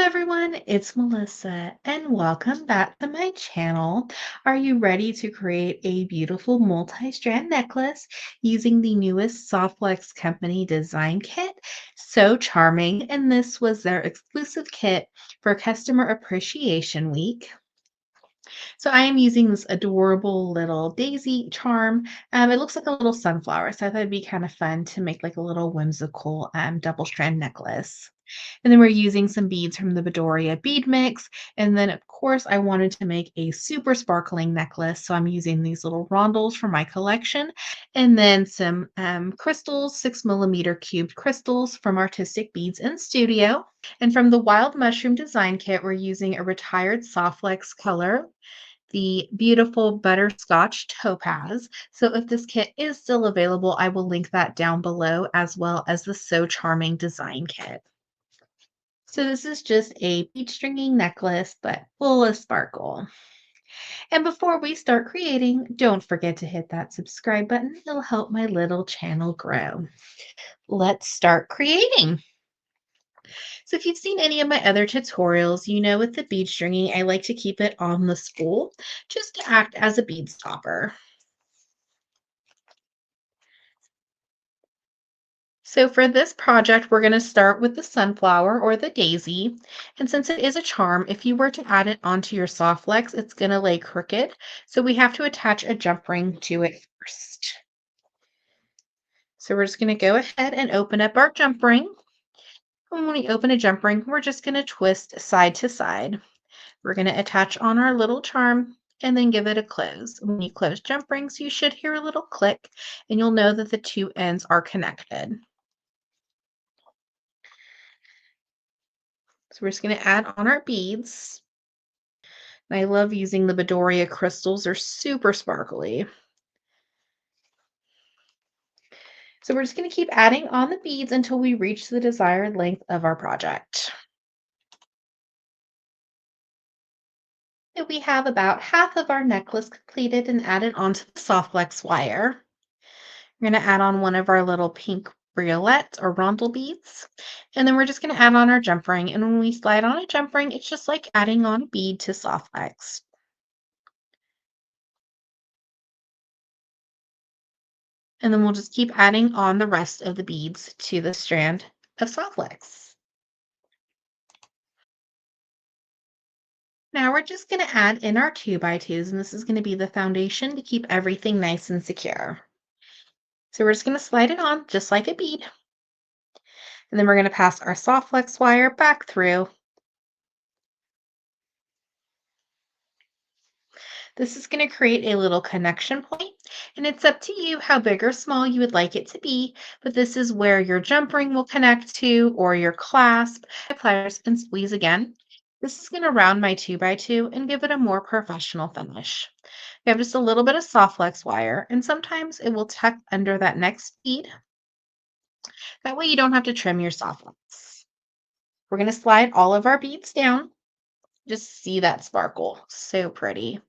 everyone, it's Melissa and welcome back to my channel. Are you ready to create a beautiful multi-strand necklace using the newest Softflex Company design kit? So charming, and this was their exclusive kit for Customer Appreciation Week. So I am using this adorable little daisy charm. It looks like a little sunflower, so I thought it'd be kind of fun to make like a little whimsical double strand necklace. And then we're using some beads from the Bedoria bead mix. And then, of course, I wanted to make a super sparkling necklace. So I'm using these little rondels from my collection. And then some crystals, 6 millimeter cubed crystals from Artistic Beads in Studio. And from the Wild Mushroom Design Kit, we're using a retired Softflex color, the beautiful butterscotch topaz. So if this kit is still available, I will link that down below, as well as the So Charming design kit. So this is just a bead stringing necklace, but full of sparkle. And before we start creating, don't forget to hit that subscribe button. It'll help my little channel grow. Let's start creating. So if you've seen any of my other tutorials, you know with the bead stringing, I like to keep it on the spool just to act as a bead stopper. So for this project, we're going to start with the sunflower or the daisy. And since it is a charm, if you were to add it onto your soft flex, it's going to lay crooked. So we have to attach a jump ring to it first. So we're just going to go ahead and open up our jump ring. And when we open a jump ring, we're just going to twist side to side. We're going to attach on our little charm and then give it a close. When you close jump rings, you should hear a little click and you'll know that the two ends are connected. So we're just going to add on our beads. And I love using the Bedoria crystals. They're super sparkly. So we're just going to keep adding on the beads until we reach the desired length of our project. And we have about half of our necklace completed and added onto the soft flex wire. We're going to add on one of our little pink briolettes or rondel beads. And then we're just going to add on our jump ring. And when we slide on a jump ring, it's just like adding on a bead to soft flex. And then we'll just keep adding on the rest of the beads to the strand of soft flex. Now we're just going to add in our 2x2s, and this is going to be the foundation to keep everything nice and secure. So we're just going to slide it on just like a bead. And then we're going to pass our soft flex wire back through. This is going to create a little connection point, and it's up to you how big or small you would like it to be, but this is where your jump ring will connect to or your clasp. Pliers and squeeze again. This is going to round my 2x2 and give it a more professional finish. We have just a little bit of soft flex wire, and sometimes it will tuck under that next bead. That way you don't have to trim your soft flex. We're going to slide all of our beads down. Just see that sparkle. So pretty.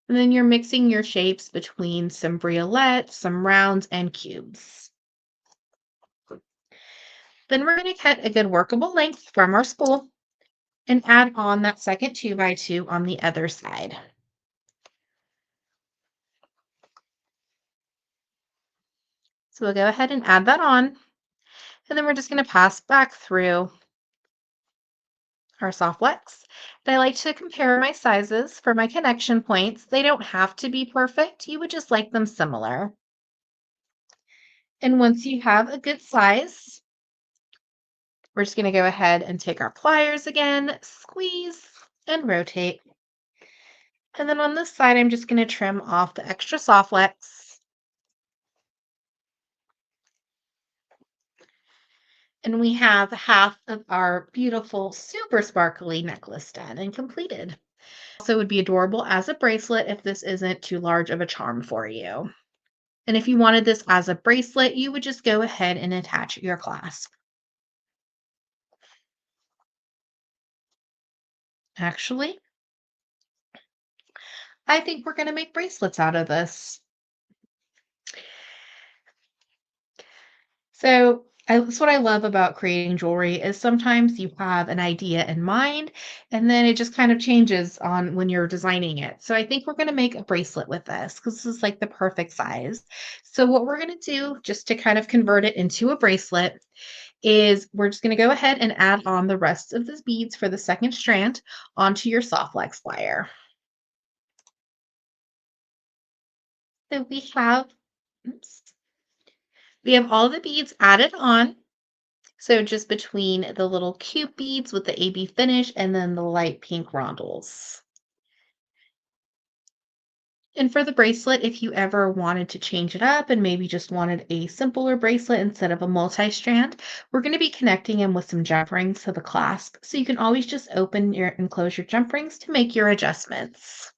And then you're mixing your shapes between some briolettes, some rounds, and cubes. Then we're going to cut a good workable length from our spool and add on that second 2x2 on the other side. So we'll go ahead and add that on. And then we're just going to pass back through our soft flex. And I like to compare my sizes for my connection points. They don't have to be perfect. You would just like them similar. And once you have a good size, we're just going to go ahead and take our pliers again, squeeze and rotate. And then on this side, I'm just going to trim off the extra soft flex. And we have half of our beautiful, super sparkly necklace done and completed. Also, it would be adorable as a bracelet if this isn't too large of a charm for you. And if you wanted this as a bracelet, you would just go ahead and attach your clasp. Actually, I think we're going to make bracelets out of this. So That's what I love about creating jewelry is sometimes you have an idea in mind and then it just kind of changes on when you're designing it. So I think we're going to make a bracelet with this because this is like the perfect size. So what we're going to do just to kind of convert it into a bracelet is we're just going to go ahead and add on the rest of the beads for the second strand onto your soft flex wire. So oops, we have all the beads added on. So just between the little cute beads with the AB finish and then the light pink rondels. And for the bracelet, if you ever wanted to change it up and maybe just wanted a simpler bracelet instead of a multi-strand, we're going to be connecting them with some jump rings to the clasp. So you can always just open your and close your jump rings to make your adjustments.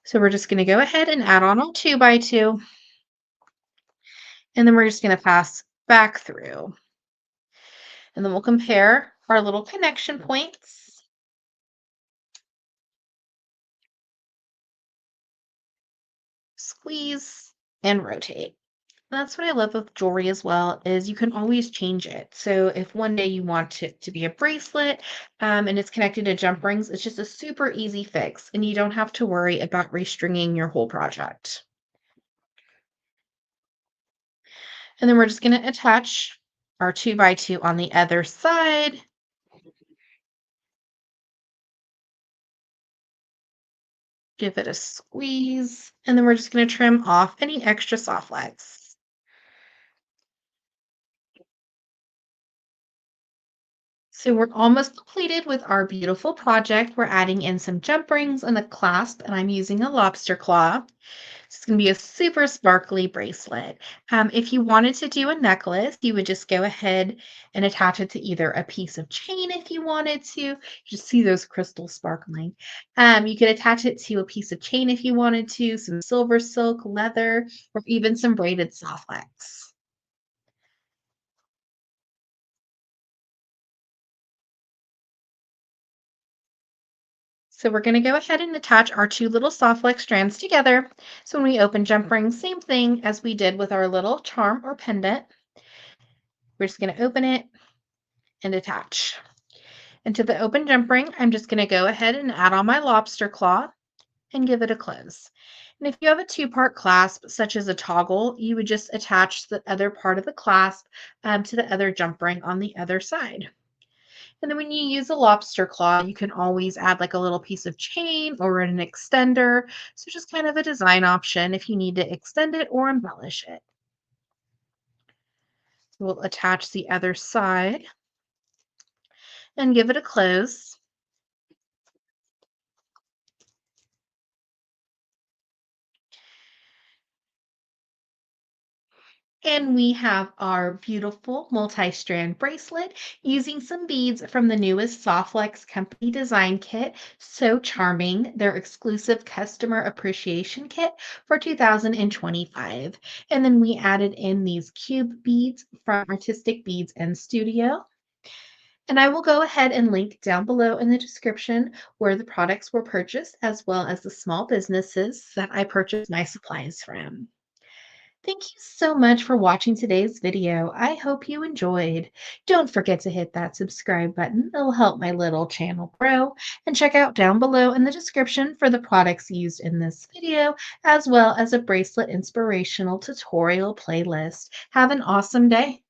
So we're just going to go ahead and add on a 2x2, and then we're just going to pass back through. And then we'll compare our little connection points. Squeeze and rotate. That's what I love with jewelry as well, is you can always change it. So if one day you want it to be a bracelet, and it's connected to jump rings, it's just a super easy fix, and you don't have to worry about restringing your whole project. And then we're just going to attach our 2x2 on the other side. Give it a squeeze, and then we're just going to trim off any extra soft flex. So we're almost completed with our beautiful project. We're adding in some jump rings and a clasp, and I'm using a lobster claw. It's going to be a super sparkly bracelet. If you wanted to do a necklace, you would just go ahead and attach it to either a piece of chain if you wanted to. You just see those crystals sparkling. You could attach it to a piece of chain if you wanted to, some silver silk, leather, or even some braided soft wax. So we're going to go ahead and attach our two little soft flex strands together. So when we open jump rings, same thing as we did with our little charm or pendant. We're just going to open it and attach. And to the open jump ring, I'm just going to go ahead and add on my lobster claw and give it a close. And if you have a two-part clasp, such as a toggle, you would just attach the other part of the clasp to the other jump ring on the other side. And then when you use a lobster claw, you can always add like a little piece of chain or an extender. So just kind of a design option if you need to extend it or embellish it. We'll attach the other side and give it a close. And we have our beautiful multi-strand bracelet using some beads from the newest Softlex Company design kit. So charming, their exclusive customer appreciation kit for 2025. And then we added in these cube beads from Artistic Beads and Studio. And I will go ahead and link down below in the description where the products were purchased, as well as the small businesses that I purchased my supplies from. Thank you so much for watching today's video. I hope you enjoyed. Don't forget to hit that subscribe button. It'll help my little channel grow. And check out down below in the description for the products used in this video, as well as a bracelet inspirational tutorial playlist. Have an awesome day.